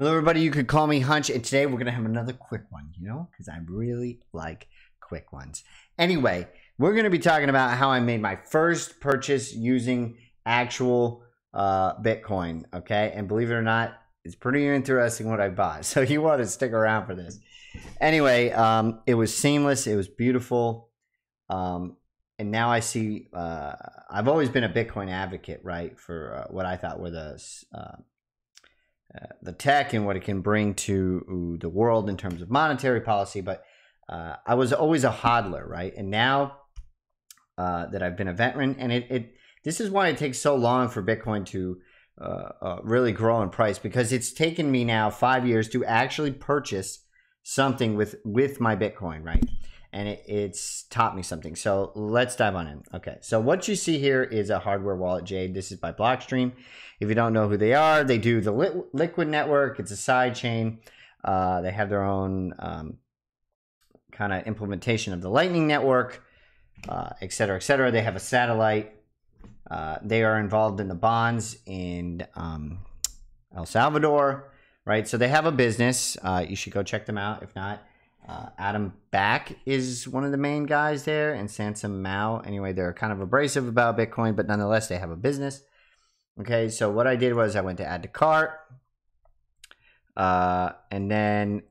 Hello, everybody. You could call me Hunch, and today we're going to have another quick one, because I really like quick ones. Anyway, we're going to be talking about how I made my first purchase using actual Bitcoin, okay? And believe it or not, it's pretty interesting what I bought, so you want to stick around for this. Anyway, it was seamless. It was beautiful. And now I see, I've always been a Bitcoin advocate, right, for what I thought were the tech and what it can bring to the world in terms of monetary policy. But I was always a hodler, right? And now that I've been a veteran, and this is why it takes so long for Bitcoin to really grow in price, because it's taken me now 5 years to actually purchase something with my Bitcoin, right? And it's taught me something. So let's dive on in. Okay, so what you see here is a hardware wallet, Jade. This is by Blockstream. If you don't know who they are, they do the Liquid network. It's a side chain. They have their own kind of implementation of the Lightning network, et cetera, et cetera. They have a satellite. They are involved in the bonds in El Salvador, right? So they have a business. You should go check them out. If not, Adam Back is one of the main guys there, and Sansom Mao. Anyway, they're kind of abrasive about Bitcoin, but nonetheless, they have a business. Okay, so what I did was I went to add to cart, and then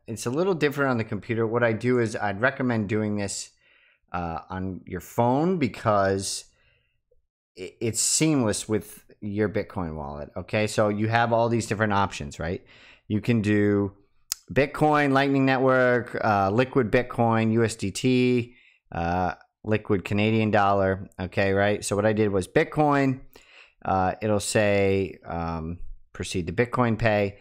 it's a little different on the computer. What I do is I'd recommend doing this on your phone because it's seamless with your Bitcoin wallet. Okay, so you have all these different options, right? You can do Bitcoin, Lightning Network, Liquid Bitcoin, USDT, Liquid Canadian Dollar. Okay, right? So what I did was Bitcoin. It'll say proceed to Bitcoin Pay.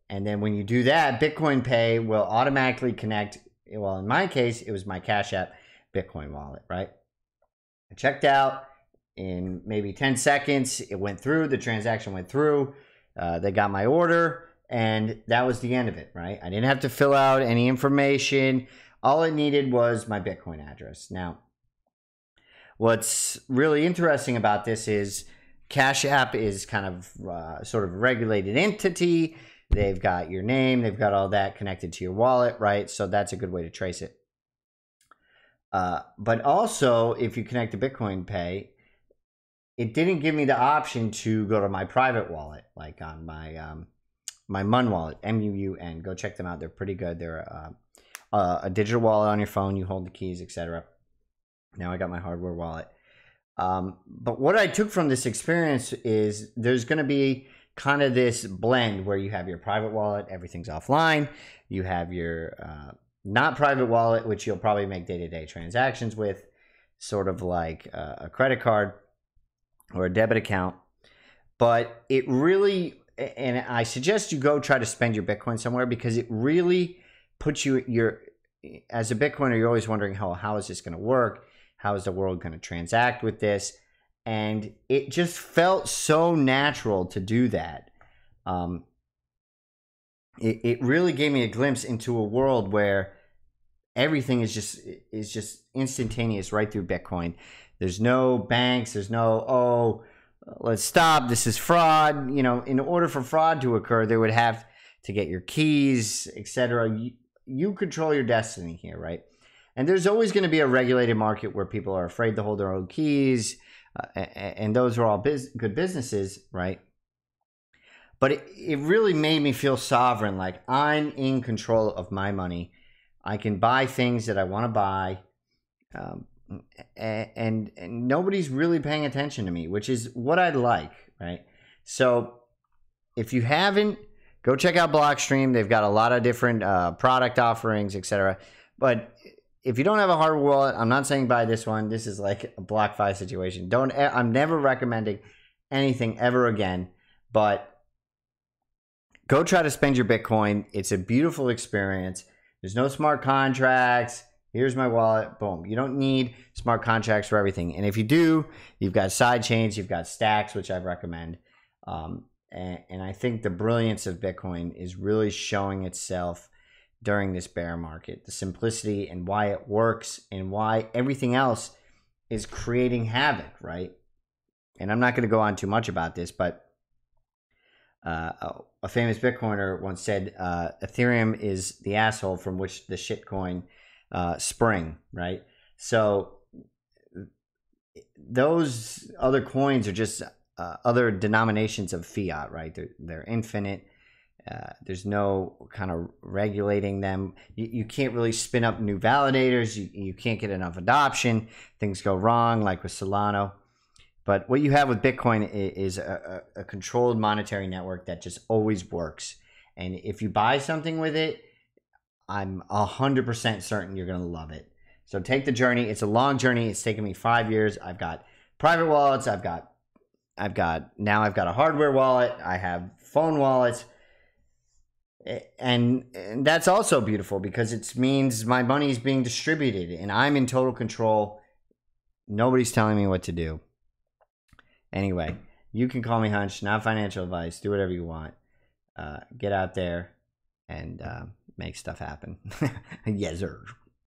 And then when you do that, Bitcoin Pay will automatically connect. Well, in my case, it was my Cash App Bitcoin wallet, right? I checked out in maybe 10 seconds. It went through. The transaction went through. They got my order. And that was the end of it, right? I didn't have to fill out any information. All it needed was my Bitcoin address. Now, what's really interesting about this is Cash App is kind of sort of a regulated entity. They've got your name. They've got all that connected to your wallet, right? So that's a good way to trace it. But also, if you connect to Bitcoin Pay, it didn't give me the option to go to my private wallet, like on my Mun wallet, MUUN. Go check them out. They're pretty good. They're a digital wallet on your phone. You hold the keys, etc. Now I got my hardware wallet. But what I took from this experience is there's going to be kind of this blend where you have your private wallet, everything's offline. You have your not private wallet, which you'll probably make day-to-day transactions with, sort of like a credit card or a debit account. But it really, and I suggest you go try to spend your Bitcoin somewhere, because it really puts you, as a Bitcoiner, you're always wondering, how is this going to work? How is the world going to transact with this? And it just felt so natural to do that. It really gave me a glimpse into a world where everything is just instantaneous right through Bitcoin. There's no banks. There's no, let's stop, this is fraud. In order for fraud to occur, they would have to get your keys, etc. You control your destiny here, right? And there's always going to be a regulated market where people are afraid to hold their own keys, and those are all good businesses, right? But it really made me feel sovereign, like I'm in control of my money. I can buy things that I want to buy, and nobody's really paying attention to me, which is what I like, right? So if you haven't, go check out Blockstream. They've got a lot of different product offerings, etc. But if you don't have a hardware wallet, I'm not saying buy this one. This is like a BlockFi situation. I'm never recommending anything ever again, but go try to spend your Bitcoin. It's a beautiful experience. There's no smart contracts. Here's my wallet. Boom. You don't need smart contracts for everything. And if you do, you've got side chains, you've got stacks, which I recommend. And I think the brilliance of Bitcoin is really showing itself during this bear market. The simplicity and why it works and why everything else is creating havoc, right? And I'm not going to go on too much about this, but a famous Bitcoiner once said, Ethereum is the asshole from which the shitcoin spring, right? So those other coins are just other denominations of fiat, right? They're infinite. There's no kind of regulating them. You can't really spin up new validators. You can't get enough adoption. Things go wrong, like with Solana. But what you have with Bitcoin is a controlled monetary network that just always works. And if you buy something with it, I'm 100% certain you're going to love it. So take the journey. It's a long journey. It's taken me 5 years. I've got private wallets. I've got a hardware wallet. I have phone wallets. And that's also beautiful because it means my money is being distributed and I'm in total control. Nobody's telling me what to do. Anyway, you can call me Hunch, not financial advice. Do whatever you want. Get out there and make stuff happen. Yes, sir.